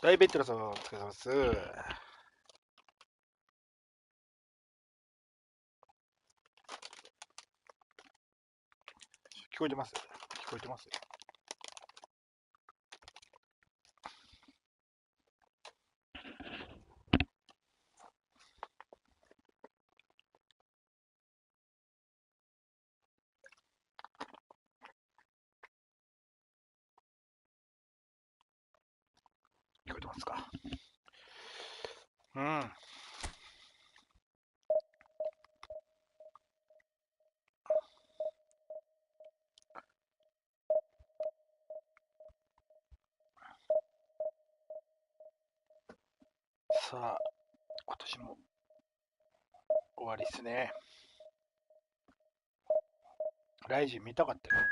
大ベテランさん、お疲れ様です。聞こえてます？聞こえてます？聞こえてますか？うん。さあ、今年も終わりっすね。ライジン見たかったけどな。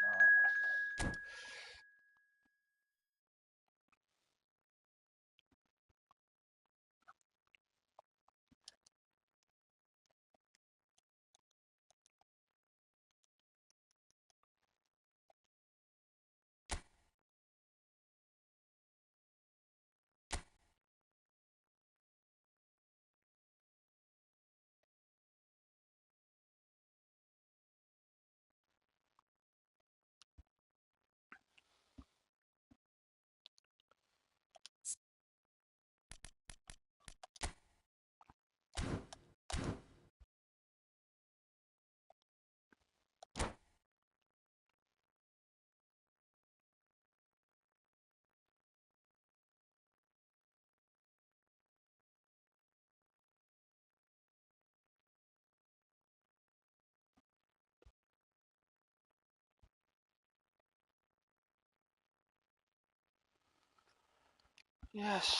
よし。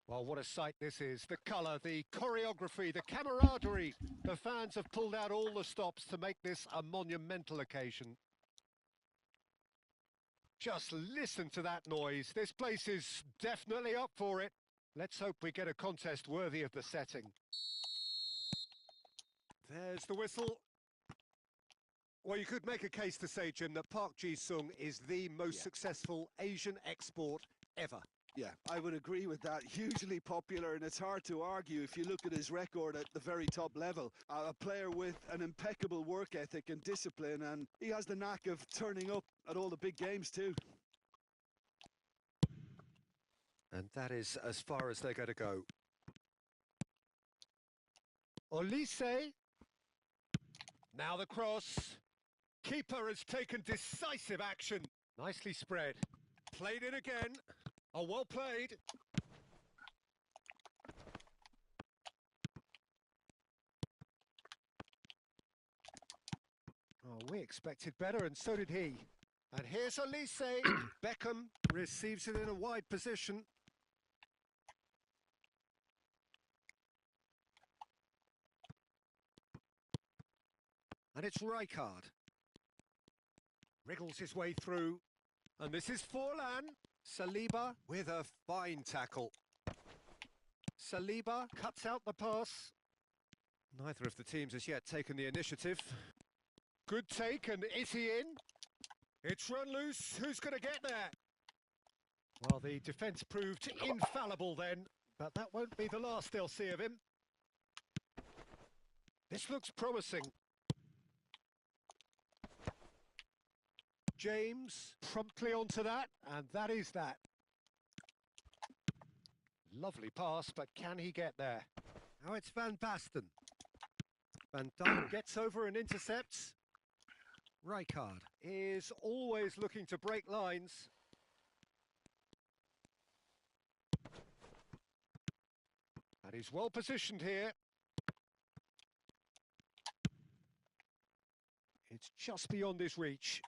Well, what a sight this is. The colour, the choreography, the camaraderie. The fans have pulled out all the stops to make this a monumental occasion. Just listen to that noise. This place is definitely up for it. Let's hope we get a contest worthy of the setting. There's the whistle. Well, you could make a case to say, Jim, that Park Ji-sung is the most successful Asian export ever. Yeah, I would agree with that. Hugely popular, and it's hard to argue if you look at his record at the very top level. A player with an impeccable work ethic and discipline, and he has the knack of turning up at all the big games too. And that is as far as they're going to go. Olise. Now the cross. Keeper has taken decisive action. Nicely spread. Played in again. Oh, well played. Oh, we expected better, and so did he. And here's Olise. Beckham receives it in a wide position. And it's Rijkaard. Wriggles his way through. And this is Forlan. Saliba with a fine tackle. Saliba cuts out the pass. Neither of the teams has yet taken the initiative. Good take, and is he in? It's run loose. Who's going to get there? Well, the defence proved infallible then, but that won't be the last they'll see of him. This looks promising. James promptly onto that, and that is that. Lovely pass, but can he get there? Now it's Van Basten. Van Dijk gets over and intercepts. Rijkaard is always looking to break lines. And he's well positioned here. It's just beyond his reach.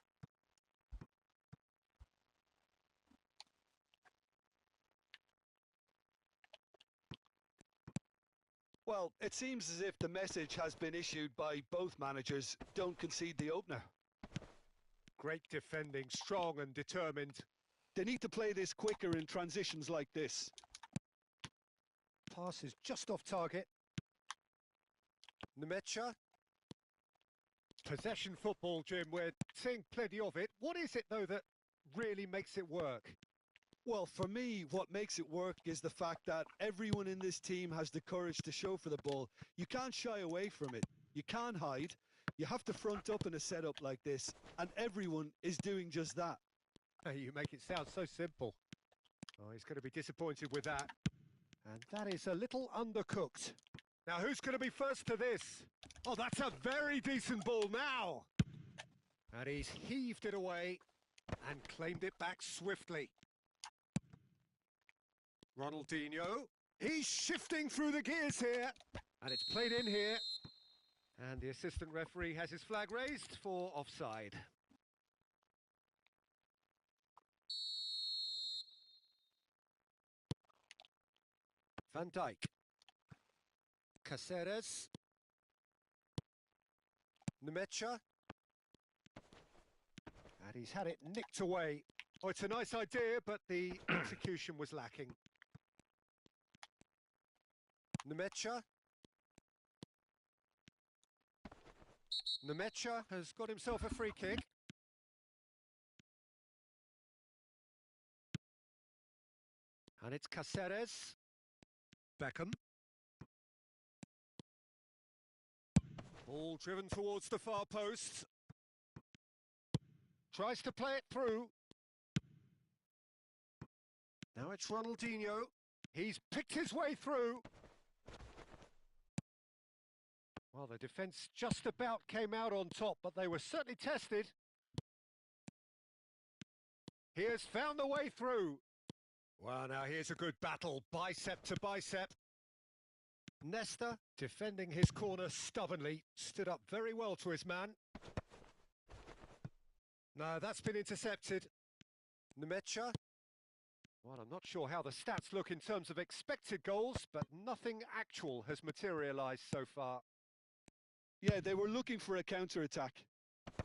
Well, it seems as if the message has been issued by both managers. Don't concede the opener. Great defending, strong and determined. They need to play this quicker in transitions like this. Pass is just off target. Nemecha. Possession football, Jim. We're seeing plenty of it. What is it, though, that really makes it work? Well, for me, what makes it work is the fact that everyone in this team has the courage to show for the ball. You can't shy away from it. You can't hide. You have to front up in a setup like this, and everyone is doing just that. You make it sound so simple. Oh, he's going to be disappointed with that. And that is a little undercooked. Now, who's going to be first to this? Oh, that's a very decent ball now. And he's heaved it away and claimed it back swiftly. Ronaldinho, he's shifting through the gears here. And it's played in here. And the assistant referee has his flag raised for offside. Van Dijk. Caceres. Nemecha. And he's had it nicked away. Oh, it's a nice idea, but the execution was lacking. Nemecha. Nemecha has got himself a free kick. And it's Caceres. Beckham. Ball driven towards the far post. Tries to play it through. Now it's Ronaldinho. He's picked his way through. Well, the defence just about came out on top, but they were certainly tested. He has found the way through. Well, now here's a good battle, bicep to bicep. Nesta, defending his corner stubbornly, stood up very well to his man. No, that's been intercepted. Nemecha. Well, I'm not sure how the stats look in terms of expected goals, but nothing actual has materialised so far. Yeah, they were looking for a counter-attack.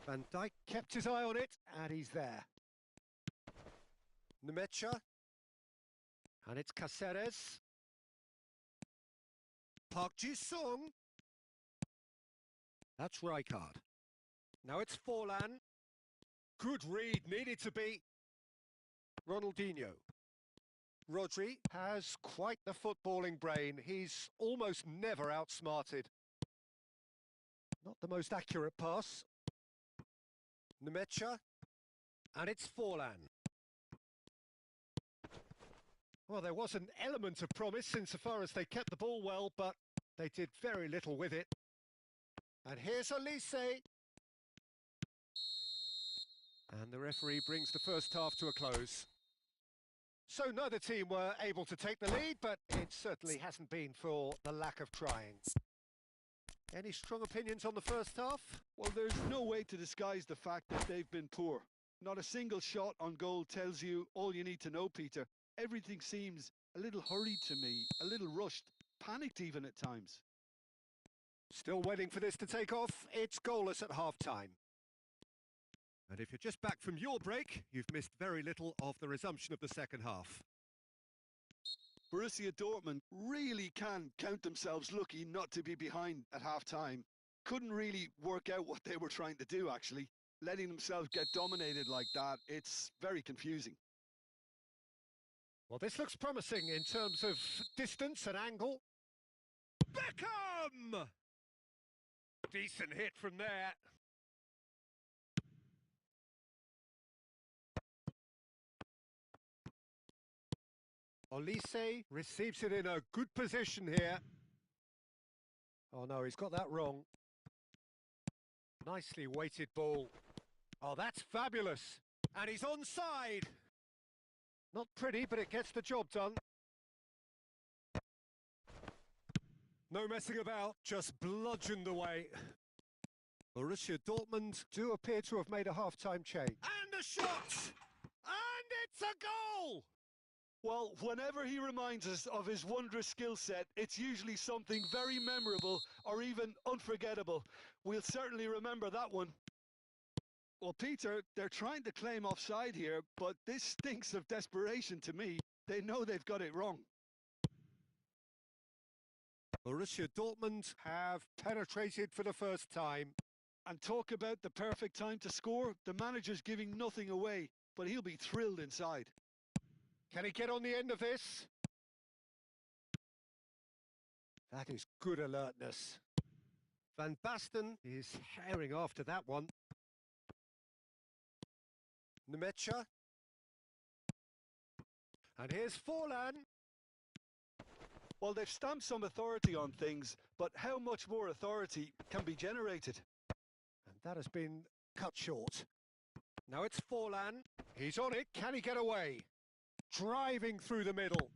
Van Dijk kept his eye on it, and he's there. Nemecha. And it's Caceres. Park Ji-sung. That's Rijkaard. Now it's Forlan. Good read, needed to be. Ronaldinho. Rodri has quite the footballing brain. He's almost never outsmarted. Not the most accurate pass. Nemecha. And it's Forlan. Well, there was an element of promise insofar as they kept the ball well, but they did very little with it. And here's Elise. And the referee brings the first half to a close. So neither team were able to take the lead, but it certainly hasn't been for the lack of trying. Any strong opinions on the first half? Well, there's no way to disguise the fact that they've been poor. Not a single shot on goal tells you all you need to know, Peter. Everything seems a little hurried to me, a little rushed, panicked even at times. Still waiting for this to take off. It's goalless at half-time. And if you're just back from your break, you've missed very little of the resumption of the second half. Borussia Dortmund really can count themselves lucky not to be behind at half-time. Couldn't really work out what they were trying to do, actually. Letting themselves get dominated like that, it's very confusing. Well, this looks promising in terms of distance and angle. Beckham! Decent hit from there. Olise receives it in a good position here. Oh no, he's got that wrong. Nicely weighted ball. Oh, that's fabulous. And he's onside. Not pretty, but it gets the job done. No messing about, just bludgeoned away. Borussia Dortmund do appear to have made a half-time change. And a shot! And it's a goal! Well, whenever he reminds us of his wondrous skill set, it's usually something very memorable or even unforgettable. We'll certainly remember that one. Well, Peter, they're trying to claim offside here, but this stinks of desperation to me. They know they've got it wrong. Borussia Dortmund have penetrated for the first time. And talk about the perfect time to score. The manager's giving nothing away, but he'll be thrilled inside. Can he get on the end of this? That is good alertness. Van Basten is herring after that one. Nemecha. And here's Forlan. Well, they've stamped some authority on things, but how much more authority can be generated? And that has been cut short. Now it's Forlan. He's on it. Can he get away? Driving through the middle.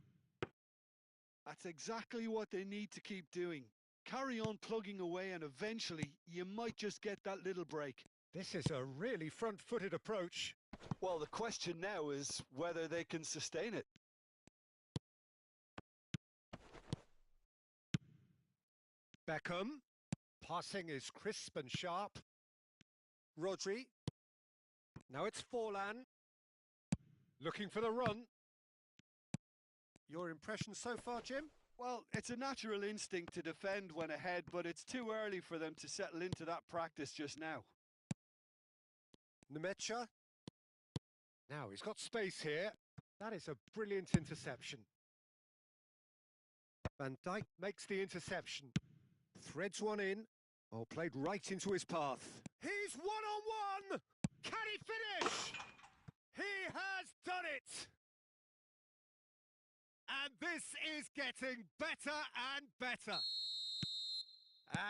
That's exactly what they need to keep doing. Carry on plugging away and eventually you might just get that little break. This is a really front-footed approach. Well, the question now is whether they can sustain it. Beckham. Passing is crisp and sharp. Rodri. Now it's Forlan. Looking for the run. Your impression so far, Jim? Well, it's a natural instinct to defend when ahead, but it's too early for them to settle into that practice just now. Nemecha. Now he's got space here. That is a brilliant interception. Van Dijk makes the interception. Threads one in. Oh, played right into his path. He's one-on-one! Can he finish? He has done it! And this is getting better and better.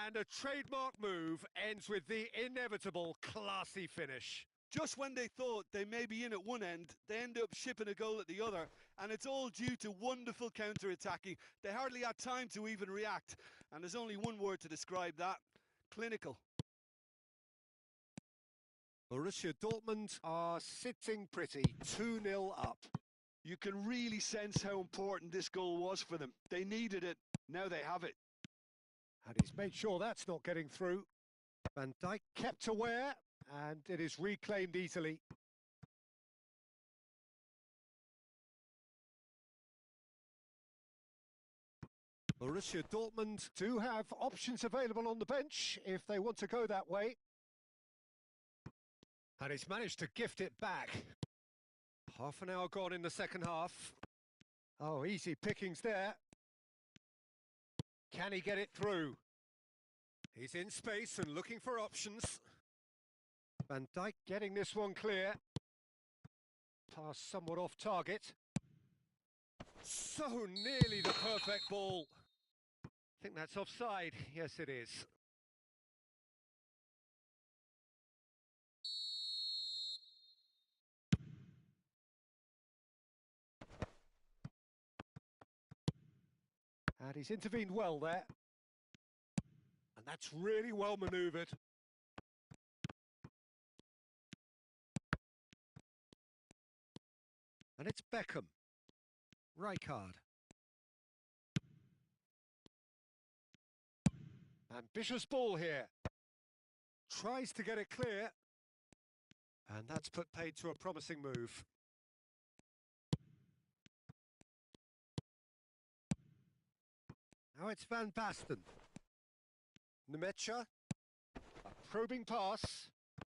And a trademark move ends with the inevitable classy finish. Just when they thought they may be in at one end, they end up shipping a goal at the other, and it's all due to wonderful counter-attacking. They hardly had time to even react, and there's only one word to describe that: clinical. Borussia Dortmund are sitting pretty, 2-0 up. You can really sense how important this goal was for them. They needed it, now they have it. And he's made sure that's not getting through. Van Dijk kept aware, and it is reclaimed easily. Borussia Dortmund do have options available on the bench if they want to go that way. And he's managed to gift it back. Half an hour gone in the second half. Oh, easy pickings there. Can he get it through? He's in space and looking for options. Van Dijk getting this one clear. Pass somewhat off target. So nearly the perfect ball. I think that's offside. Yes, it is. And he's intervened well there. And that's really well manoeuvred. And it's Beckham. Rijkaard. Ambitious ball here. Tries to get it clear. And that's put paid to a promising move. Now it's Van Basten. Nemecha. A probing pass.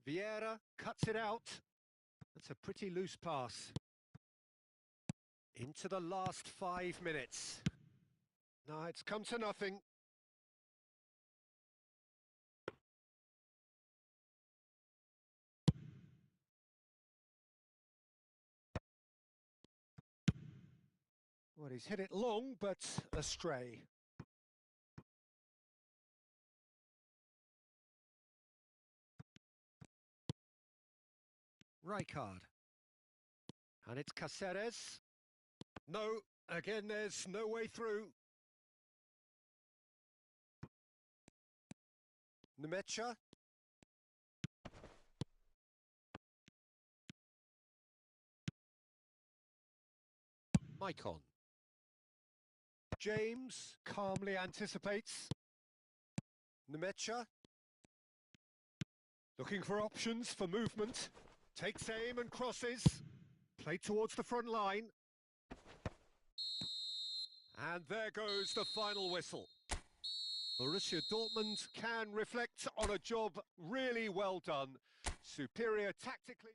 Vieira cuts it out. That's a pretty loose pass. Into the last 5 minutes. No, it's come to nothing. Well, he's hit it long, but astray. Rijkaard. And it's Cáceres. No, again, there's no way through. Nemecha. Mic on. James calmly anticipates. Nemecha. Looking for options for movement. Takes aim and crosses. Play towards the front line. And there goes the final whistle. Borussia Dortmund can reflect on a job really well done. Superior tactically.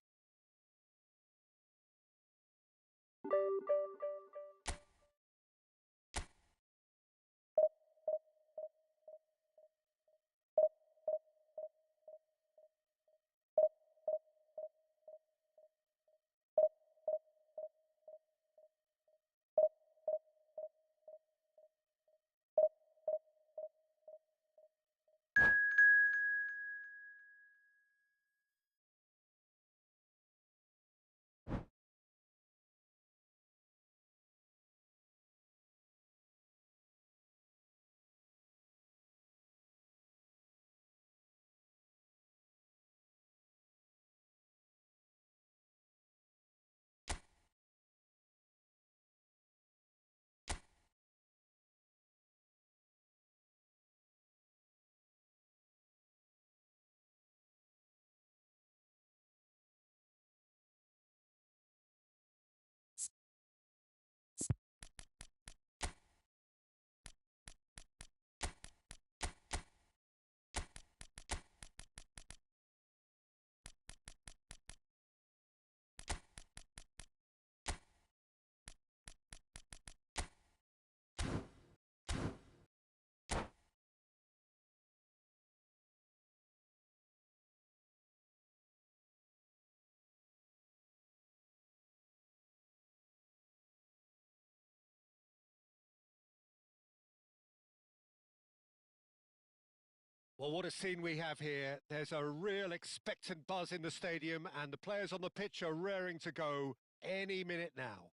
Well, what a scene we have here. There's a real expectant buzz in the stadium and the players on the pitch are raring to go any minute now.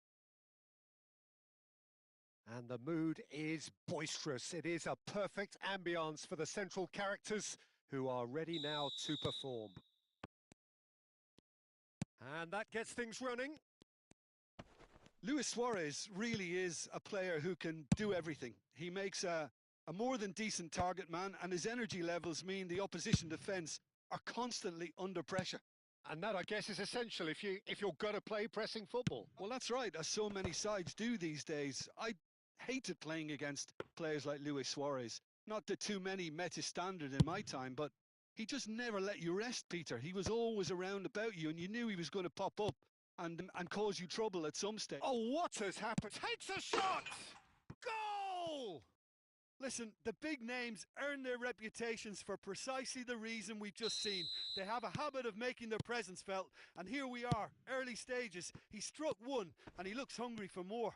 And the mood is boisterous. It is a perfect ambience for the central characters who are ready now to perform. And that gets things running. Luis Suarez really is a player who can do everything. He makes a more than decent target man, and his energy levels mean the opposition defence are constantly under pressure. And that, I guess, is essential if you're going to play pressing football. Well, that's right, as so many sides do these days. I hated playing against players like Luis Suarez. Not that too many met his standard in my time, but he just never let you rest, Peter. He was always around about you, and you knew he was going to pop up and cause you trouble at some stage. Oh, what has happened? Takes a shot! Goal! Listen, the big names earn their reputations for precisely the reason we've just seen. They have a habit of making their presence felt, and here we are, early stages. He struck one, and he looks hungry for more.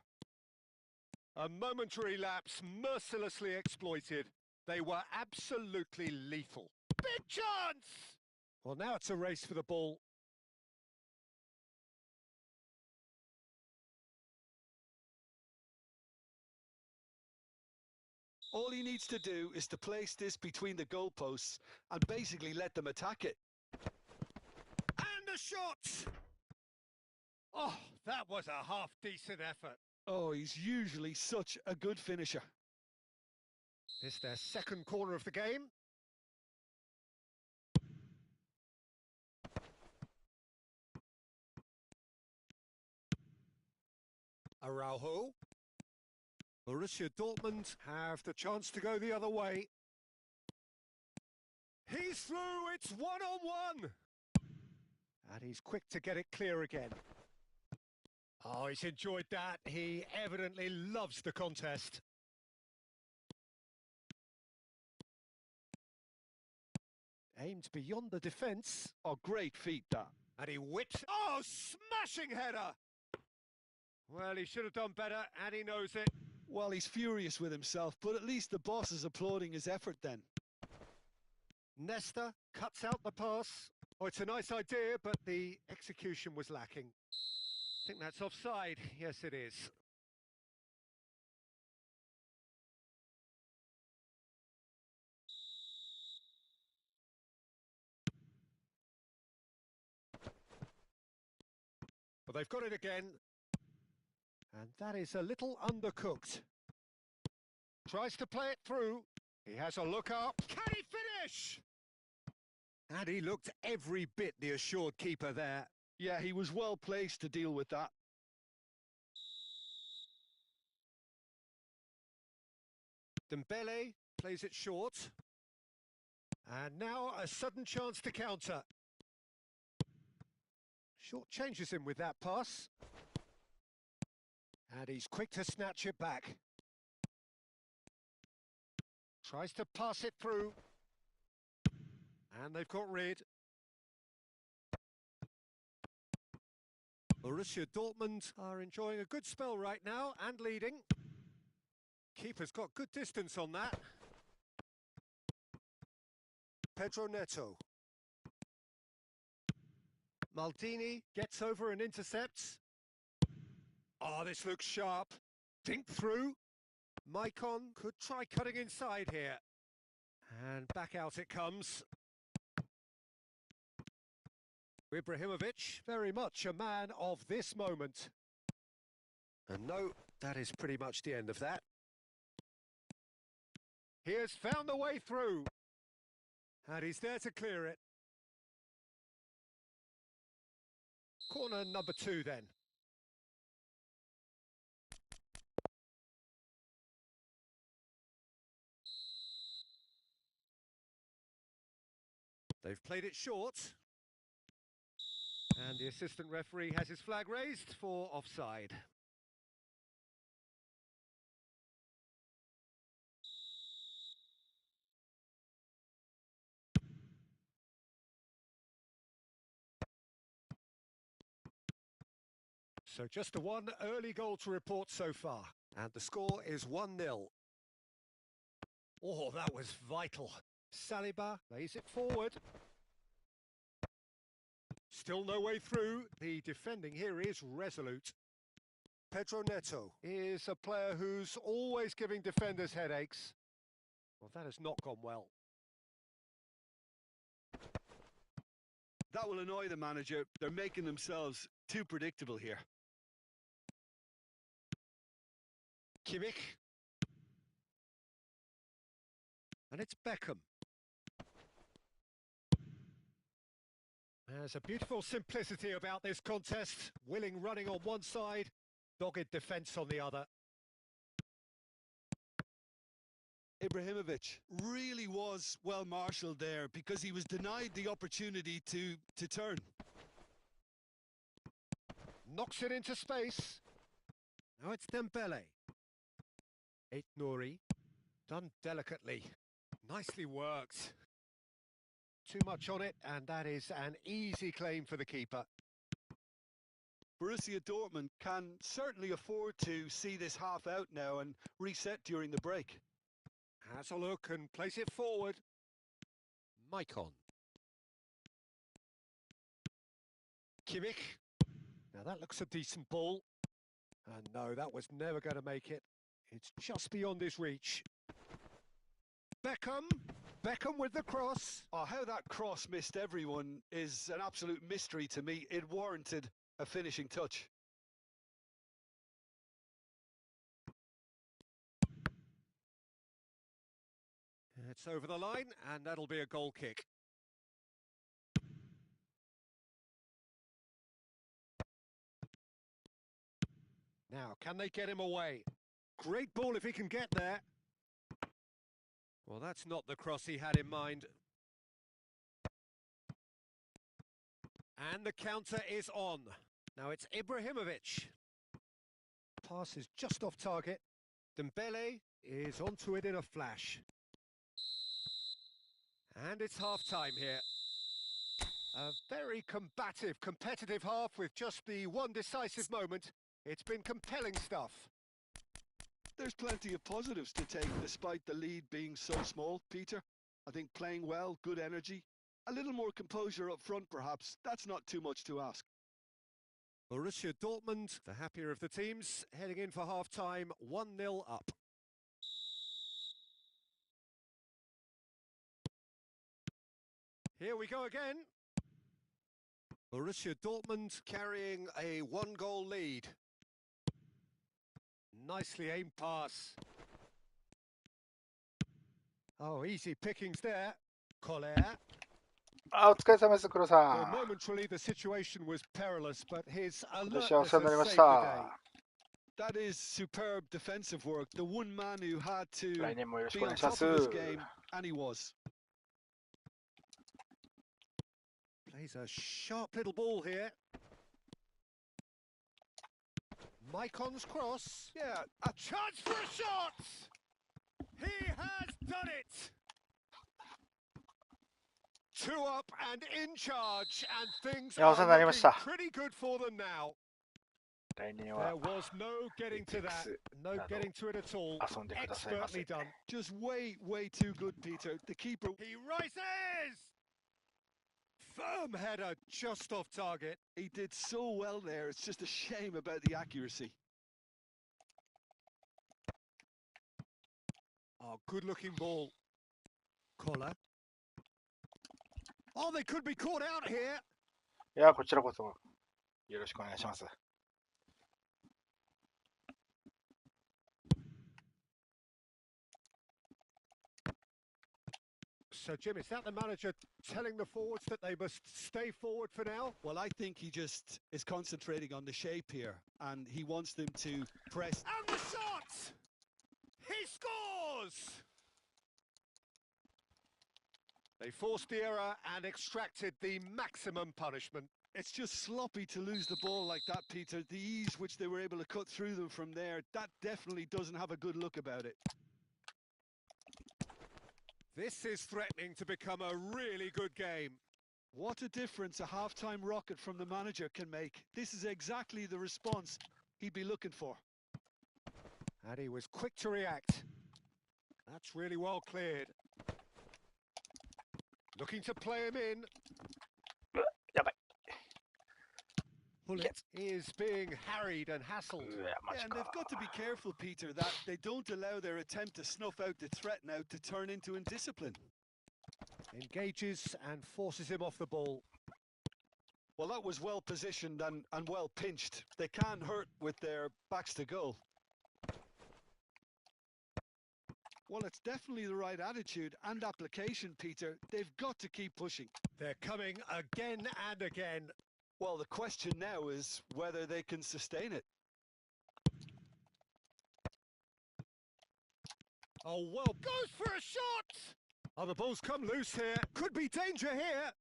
A momentary lapse mercilessly exploited. They were absolutely lethal. Big chance! Well, now it's a race for the ball. All he needs to do is to place this between the goalposts and basically let them attack it. And a shot! Oh, that was a half-decent effort. Oh, he's usually such a good finisher. It's their second corner of the game. Araujo. Borussia Dortmund have the chance to go the other way. He's through, it's one-on-one! And he's quick to get it clear again. Oh, he's enjoyed that. He evidently loves the contest. Aimed beyond the defence. Oh, great feat, that. And he whips... Oh, smashing header! Well, he should have done better, and he knows it. Well, he's furious with himself, but at least the boss is applauding his effort then. Nesta cuts out the pass. Oh, it's a nice idea, but the execution was lacking. I think that's offside. Yes, it is. But they've got it again. And that is a little undercooked. Tries to play it through. He has a look up. Can he finish? And he looked every bit the assured keeper there. Yeah, he was well placed to deal with that. Dembele plays it short. And now a sudden chance to counter. Short changes him with that pass. And he's quick to snatch it back. Tries to pass it through. And they've got rid. Borussia Dortmund are enjoying a good spell right now and leading. Keeper's got good distance on that. Pedro Neto. Maldini gets over and intercepts. Oh, this looks sharp. Dink through. Maicon could try cutting inside here. And back out it comes. Ibrahimovic, very much a man of this moment. And no, that is pretty much the end of that. He has found the way through. And he's there to clear it. Corner number 2 then. They've played it short. And the assistant referee has his flag raised for offside. So just the one early goal to report so far. And the score is 1-0. Oh, that was vital. Saliba lays it forward. Still no way through. The defending here is resolute. Pedro Neto is a player who's always giving defenders headaches. Well, that has not gone well. That will annoy the manager. They're making themselves too predictable here. Kimmich. And it's Beckham. There's a beautiful simplicity about this contest. Willing running on one side, dogged defence on the other. Ibrahimovic really was well marshalled there because he was denied the opportunity to turn. Knocks it into space. Now it's Dembele. Nouri, done delicately. Nicely worked. Too much on it, and that is an easy claim for the keeper. Borussia Dortmund can certainly afford to see this half out now and reset during the break. Has a look and plays it forward. Maicon. Kimmich. Now that looks a decent ball. And no, that was never going to make it. It's just beyond his reach. Beckham. Beckham with the cross. Oh, how that cross missed everyone is an absolute mystery to me. It warranted a finishing touch. It's over the line, and that'll be a goal kick. Now, can they get him away? Great ball if he can get there. Well, that's not the cross he had in mind. And the counter is on. Now it's Ibrahimovic. Pass is just off target. Dembele is onto it in a flash. And it's half-time here. A very combative, competitive half with just the one decisive moment. It's been compelling stuff. There's plenty of positives to take despite the lead being so small, Peter. I think playing well, good energy. A little more composure up front, perhaps. That's not too much to ask. Borussia Dortmund, the happier of the teams, heading in for half-time, 1-0 up. Here we go again. Borussia Dortmund carrying a one-goal lead. Nicely aimed pass. Oh, easy pickings there. Collier. あ、お疲れ様です、黒さ Well, ん。 momentarily the situation was perilous, but his 今年はお alertness 世話になり has まし saved the day. た。 That is superb defensive work. The one man who had to 来年もよろし be くお願 on いしま top す。 of this game, and he was. Plays a sharp little ball here. Mycon's cross. Yeah, A chance for a shot! He has done it! 2 up and in charge, and things いや、お are 世話になりました looking pretty good for them now. 来年は There was no getting to that, no getting to it at all. 遊んでくださいませ。 Expertly done. just way too good, Peter. The keeper. He rises! Firm header just off target. He did so well there. It's just a shame about the accuracy. Oh, good looking ball. Collar. Oh, they could be caught out here. いや、こちらこそよろしくお願いします。 So, Jim, is that the manager telling the forwards that they must stay forward for now? Well, I think he just is concentrating on the shape here, and he wants them to press. And the shot! He scores! They forced the error and extracted the maximum punishment. It's just sloppy to lose the ball like that, Peter. The ease which they were able to cut through them from there, that definitely doesn't have a good look about it. This is threatening to become a really good game. What a difference a half-time rocket from the manager can make. This is exactly the response he'd be looking for. And he was quick to react. That's really well cleared. Looking to play him in. やばい。 Bullet is being harried and hassled. うわ、マ Yeah, ジ and they've か。 got to be careful, Peter, that they don't allow their attempt to snuff out the threat now to turn into indiscipline. Engages and forces him off the ball. Well, that was well positioned and well pinched. They can't hurt with their backs to goal. Well, it's definitely the right attitude and application, Peter. They've got to keep pushing. They're coming again and again. Well, the question now is whether they can sustain it. Oh, well, goes for a shot! Oh, the ball's come loose here. Could be danger here.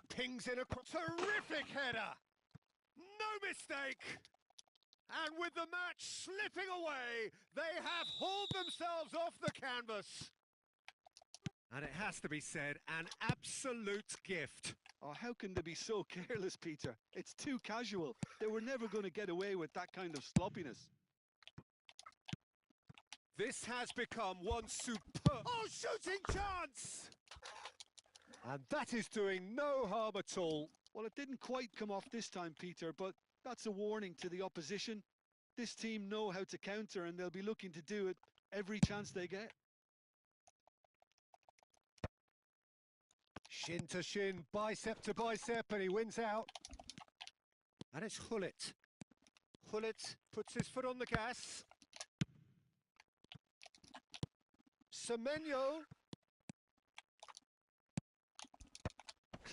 Pings in a terrific header. No mistake. And with the match slipping away, they have hauled themselves off the canvas. And it has to be said, an absolute gift. Oh, how can they be so careless, Peter? It's too casual. They were never going to get away with that kind of sloppiness. This has become one superb... Oh, shooting chance! And that is doing no harm at all. Well, it didn't quite come off this time, Peter, but that's a warning to the opposition. This team know how to counter, and they'll be looking to do it every chance they get. Shin to shin, bicep to bicep, and he wins out. And it's Hullet. Hullet puts his foot on the gas. Semenyo.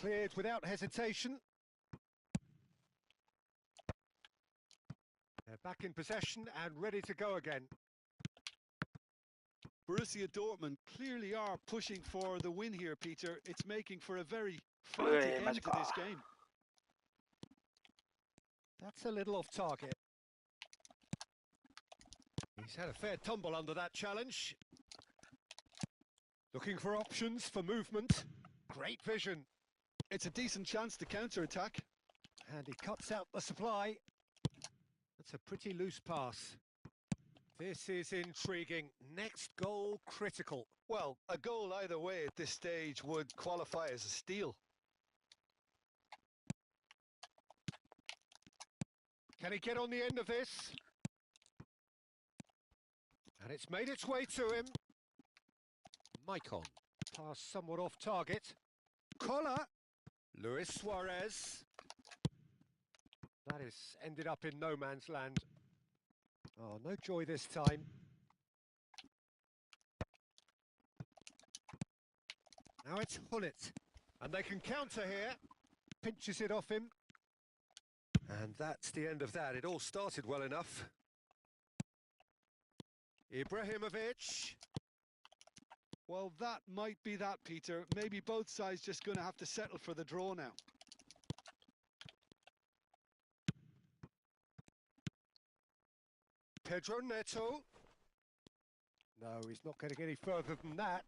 Cleared without hesitation. They're back in possession and ready to go again. Borussia Dortmund clearly are pushing for the win here, Peter. It's making for a very frantic end to this game. That's a little off target. He's had a fair tumble under that challenge. Looking for options for movement. Great vision. It's a decent chance to counter-attack. And he cuts out the supply. That's a pretty loose pass. This is intriguing. Next goal critical. Well, a goal either way at this stage would qualify as a steal. Can he get on the end of this? And it's made its way to him. Mycon. Pass somewhat off target. Collar. Luis Suarez. That has ended up in no man's land. Oh, no joy this time. Now it's Hullet. And they can counter here. Pinches it off him. And that's the end of that. It all started well enough. Ibrahimovic. Well, that might be that, Peter. Maybe both sides just going to have to settle for the draw now. Pedro Neto. No, he's not going to get any further than that.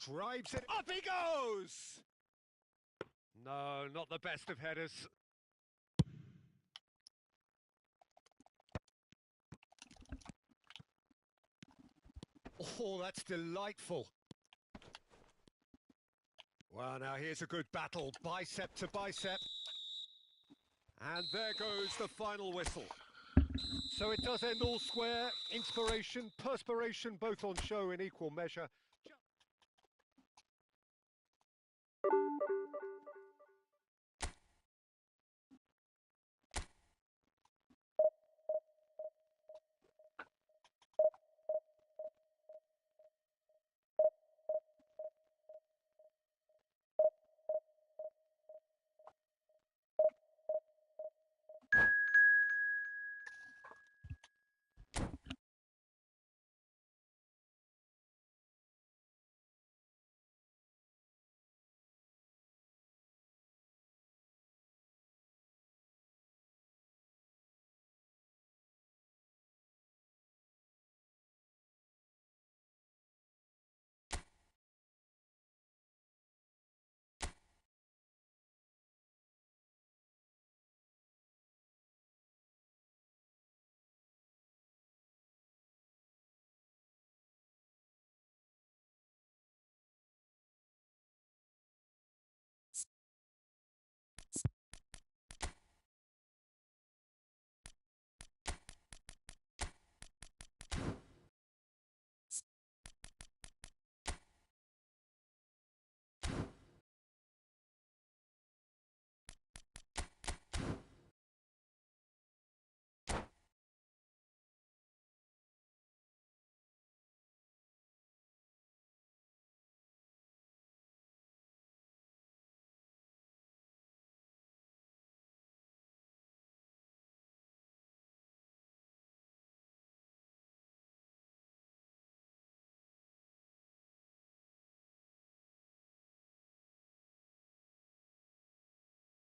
Drives it. Up he goes! No, not the best of headers. Oh, that's delightful. Well, now here's a good battle, bicep to bicep. And there goes the final whistle. So it does end all square. Inspiration, perspiration, both on show in equal measure.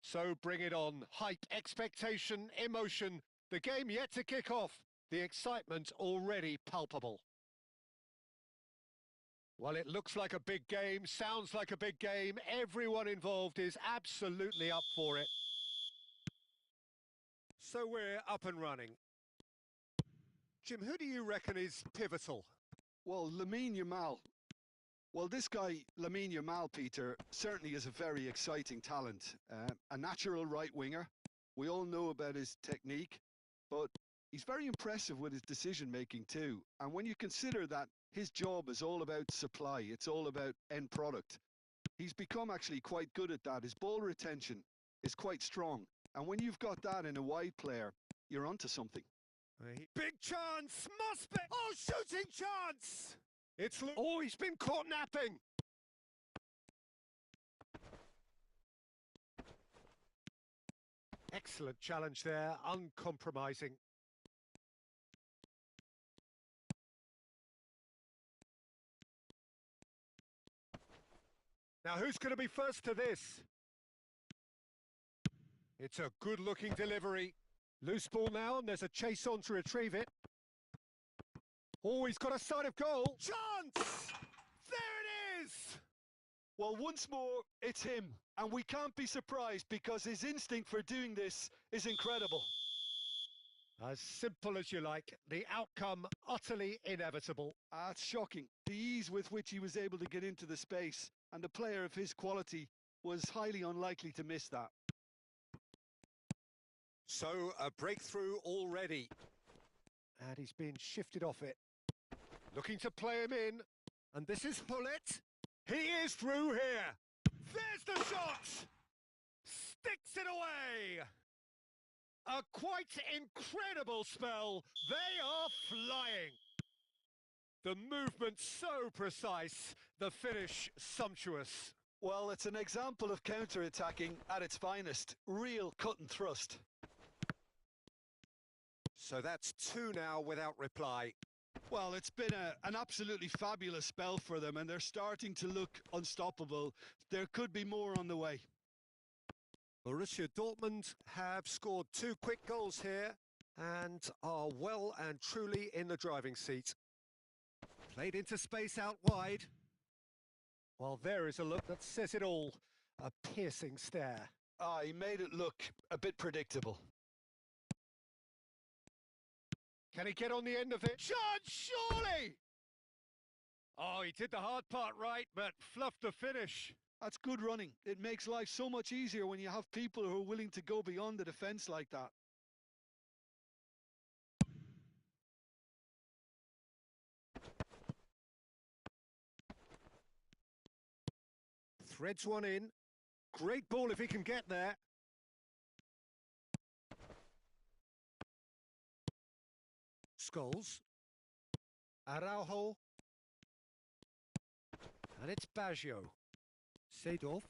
So bring it on. Hype, expectation, emotion. The game yet to kick off. The excitement already palpable. Well, it looks like a big game, sounds like a big game. Everyone involved is absolutely up for it. So we're up and running. Jim, who do you reckon is pivotal? Well, Lamine Yamal. Well, this guy, Lamine Yamal, Peter, certainly is a very exciting talent. A natural right winger. We all know about his technique, but he's very impressive with his decision-making too. And when you consider that his job is all about supply, it's all about end product, he's become actually quite good at that. His ball retention is quite strong. And when you've got that in a wide player, you're onto something. Big chance! Must be! Oh, shooting chance! It's... Oh, he's been caught napping! Excellent challenge there, uncompromising. Now, who's going to be first to this? It's a good-looking delivery. Loose ball now, and there's a chase on to retrieve it. Oh, he's got a side of goal. Chance! There it is! Well, once more, it's him. And we can't be surprised because his instinct for doing this is incredible. As simple as you like. The outcome utterly inevitable. It's shocking. The ease with which he was able to get into the space, and a player of his quality was highly unlikely to miss that. So, a breakthrough already. And he's been shifted off it. Looking to play him in. And this is Hullet. He is through here. There's the shot! Sticks it away! A quite incredible spell. They are flying. The movement so precise, the finish sumptuous. Well, it's an example of counter-attacking at its finest. Real cut and thrust. So that's 2 now without reply. Well, it's been an absolutely fabulous spell for them, and they're starting to look unstoppable. There could be more on the way. Borussia Dortmund have scored 2 quick goals here and are well and truly in the driving seat. Played into space out wide. Well, there is a look that says it all. A piercing stare. Ah, he made it look a bit predictable. Can he get on the end of it? Chance, surely! Oh, he did the hard part right, but fluffed the finish. That's good running. It makes life so much easier when you have people who are willing to go beyond the defence like that. Threads one in. Great ball if he can get there. Scholes. Araujo. And it's Baggio. Seedorf.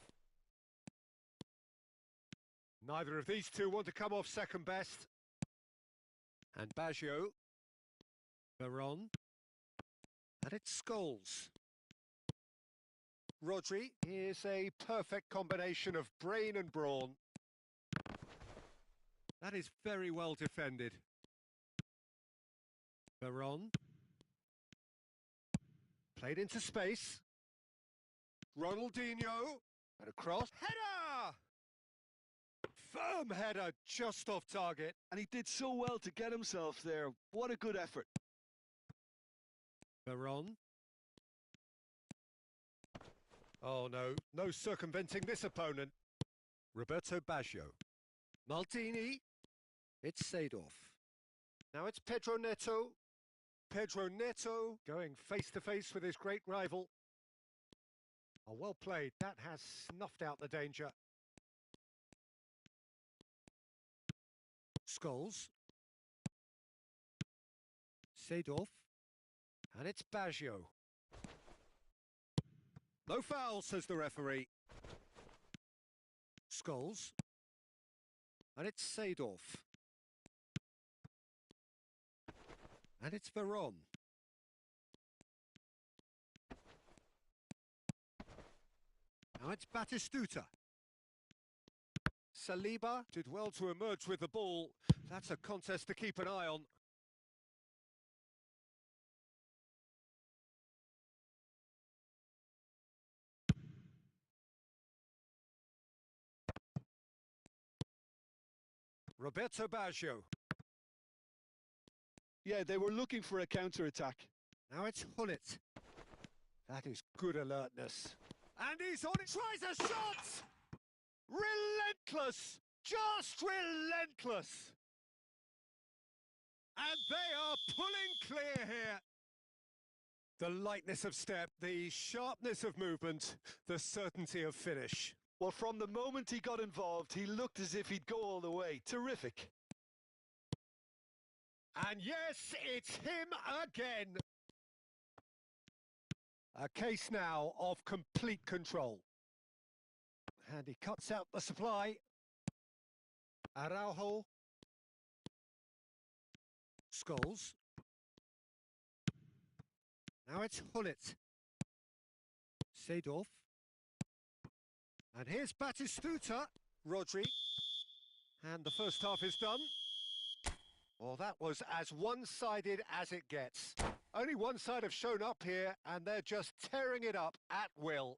Neither of these two want to come off second best. And Baggio. Veron. And it's Scholes. Rodri is a perfect combination of brain and brawn. That is very well defended. Veron. Played into space. Ronaldinho. And across. Header! Firm header just off target. And he did so well to get himself there. What a good effort. Veron. Oh no, no circumventing this opponent. Roberto Baggio. Maldini. It's Seedorf. Now it's Pedro Neto. Pedro Neto going face to face with his great rival. Oh, well played. That has snuffed out the danger. Scholes. Seedorf. And it's Baggio. No foul, says the referee. Scholes. And it's Seedorf. And it's Veron. Now it's Batistuta. Saliba did well to emerge with the ball. That's a contest to keep an eye on. Roberto Baggio. Yeah, they were looking for a counter-attack. Now it's Hullet. That is good alertness. And he's on it. Tries a shot! Relentless! Just relentless! And they are pulling clear here. The lightness of step, the sharpness of movement, the certainty of finish. Well, from the moment he got involved, he looked as if he'd go all the way. Terrific. And yes, it's him again. A case now of complete control. And he cuts out the supply. Araujo. Scholes. Now it's Hullet. Seedorf. And here's Batistuta. Rodri. And the first half is done. Well, that was as one-sided as it gets. Only one side have shown up here, and they're just tearing it up at will.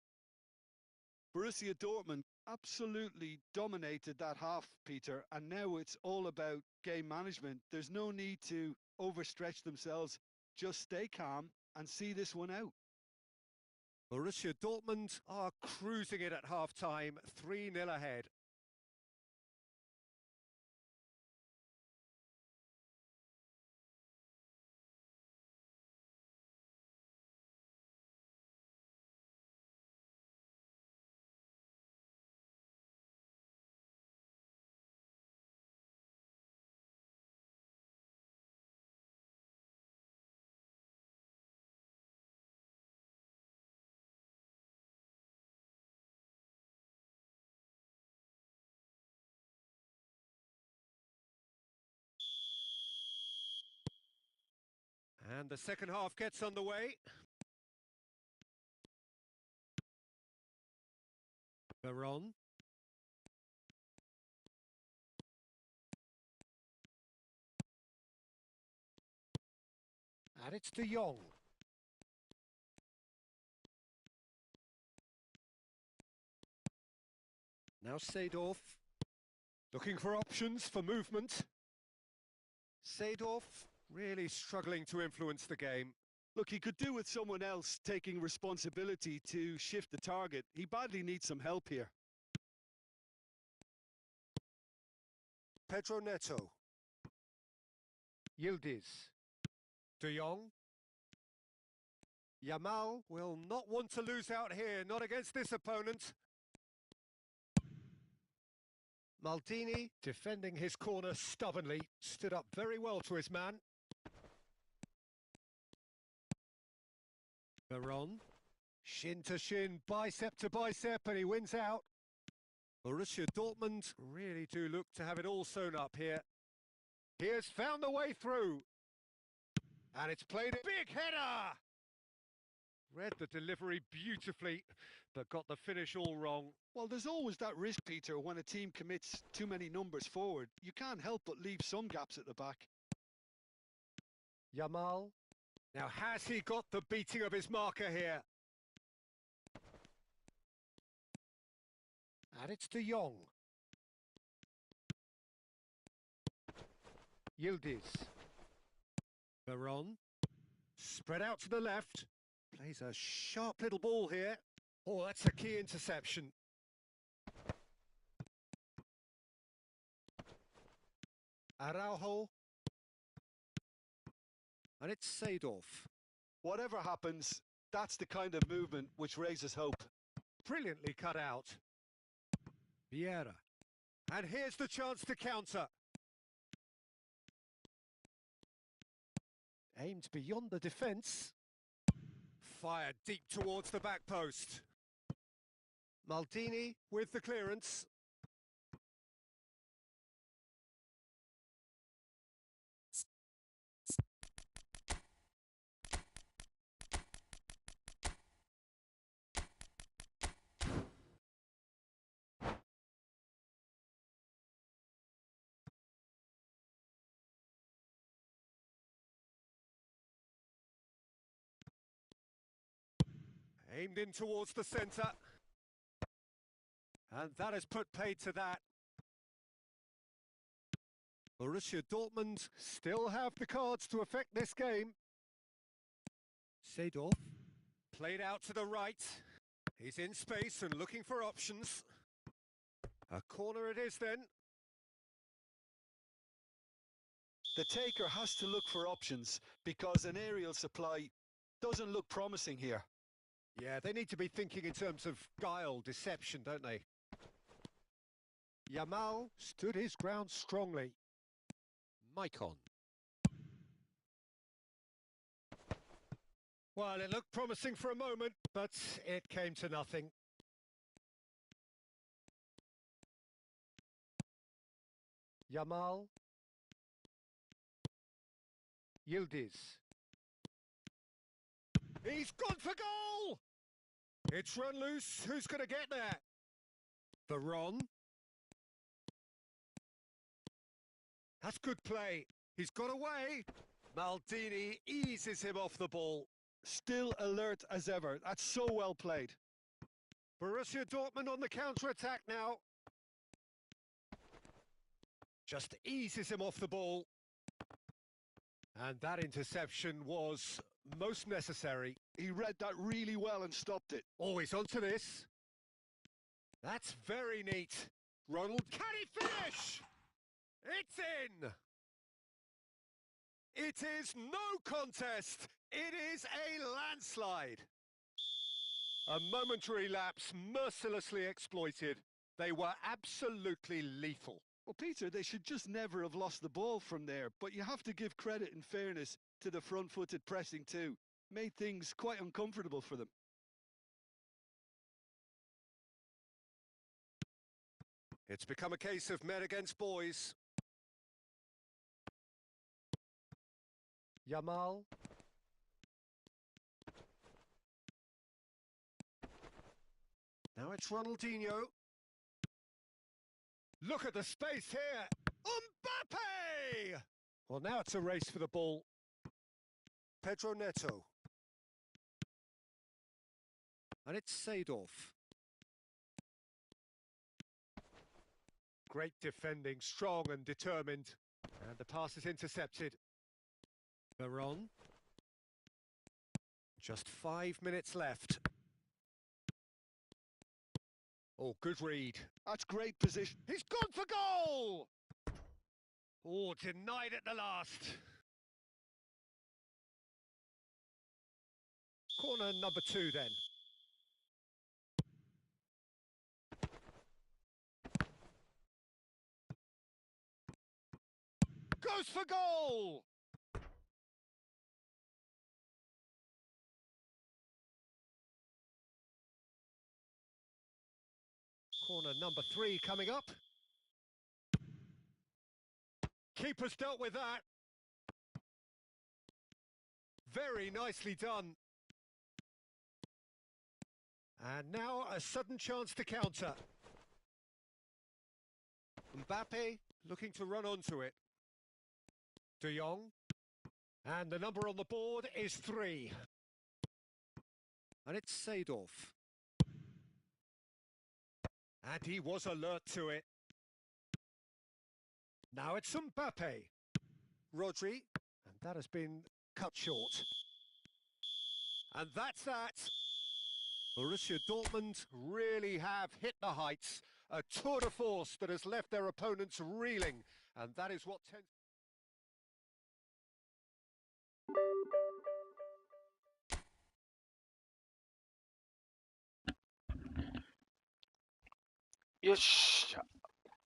Borussia Dortmund absolutely dominated that half, Peter, and now it's all about game management. There's no need to overstretch themselves. Just stay calm and see this one out. Borussia Dortmund are cruising it at half-time, 3-0 ahead. And the second half gets underway. Veron. And it's De Jong. Now Seedorf. Looking for options for movement. Seedorf really struggling to influence the game. Look, he could do with someone else taking responsibility to shift the target. He badly needs some help here. Pedro Neto. Yildiz. De Jong. Yamal will not want to lose out here, not against this opponent. Maldini, defending his corner stubbornly, stood up very well to his man. Veron. Shin to shin, bicep to bicep, and he wins out. Borussia Dortmund really do look to have it all sewn up here. He has found the way through. And it's played a big header! Read the delivery beautifully, but got the finish all wrong. Well, there's always that risk, Peter, when a team commits too many numbers forward. You can't help but leave some gaps at the back. Yamal. Now, has he got the beating of his marker here? And it's De Jong. Yildiz. Veron. Spread out to the left. Plays a sharp little ball here. Oh, that's a key interception. Araujo. And it's Seedorf. Whatever happens, that's the kind of movement which raises hope. Brilliantly cut out. Vieira. And here's the chance to counter. Aimed beyond the defence. Fired deep towards the back post. Maldini with the clearance. Aimed in towards the centre. And that has put paid to that. Borussia Dortmund still have the cards to affect this game. Seedorf. Played out to the right. He's in space and looking for options. A corner it is then. The taker has to look for options because an aerial supply doesn't look promising here. Yeah, they need to be thinking in terms of guile, deception, don't they? Yamal stood his ground strongly. Maicon. Well, it looked promising for a moment, but it came to nothing. Yamal. Yildiz. He's gone for goal! It's run loose. Who's going to get there? Veron. That's good play. He's got away. Maldini eases him off the ball. Still alert as ever. That's so well played. Borussia Dortmund on the counter-attack now. Just eases him off the ball. And that interception was most necessary. He read that really well and stopped it. Always onto this. That's very neat. Ronald, can he finish? It's in! It is no contest. It is a landslide. A momentary lapse mercilessly exploited. They were absolutely lethal. Well, Peter, they should just never have lost the ball from there, but you have to give credit and fairness to the front-footed pressing too. Made things quite uncomfortable for them. It's become a case of men against boys. Yamal. Now it's Ronaldinho. Look at the space here. Mbappe! Well, now it's a race for the ball. Pedro Neto. And it's Seedorf. Great defending, strong and determined. And the pass is intercepted. Veron. Just 5 minutes left. Oh, good read. That's great position. He's gone for goal! Oh, denied at the last. Corner number 2 then. Goes for goal! Corner number 3 coming up. Keeper's dealt with that. Very nicely done. And now a sudden chance to counter. Mbappe looking to run onto it. De Jong. And the number on the board is 3. And it's Seedorf. And he was alert to it. Now it's Mbappe. Rodri. And that has been cut short. And that's that. Borussia Dortmund really have hit the heights. A tour de force that has left their opponents reeling. And that is what tends...よし、じゃあ、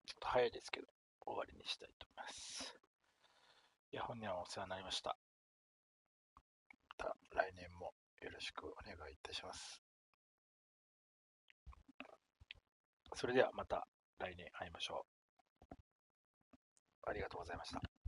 ちょっと早いですけど、終わりにしたいと思います。いや、本年はお世話になりました。また来年もよろしくお願いいたします。それではまた来年会いましょう。ありがとうございました。